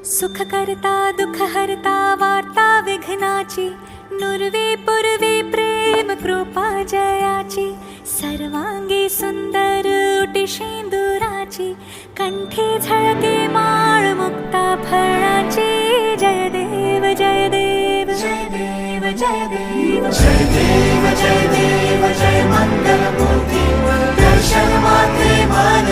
सुख करता दुःख हरता वार्ता विघ्नाची, नुरवी पूर्वी प्रेम कृपा जयाची, सर्वांगी सुंदर उटी शेंदुराची, कंठी झळके माळ मुक्ता फळाची. जय देव जय देव जय देव जय देव जय देव जय देव जय मंगल मूर्ती, दर्शन मात्रे मन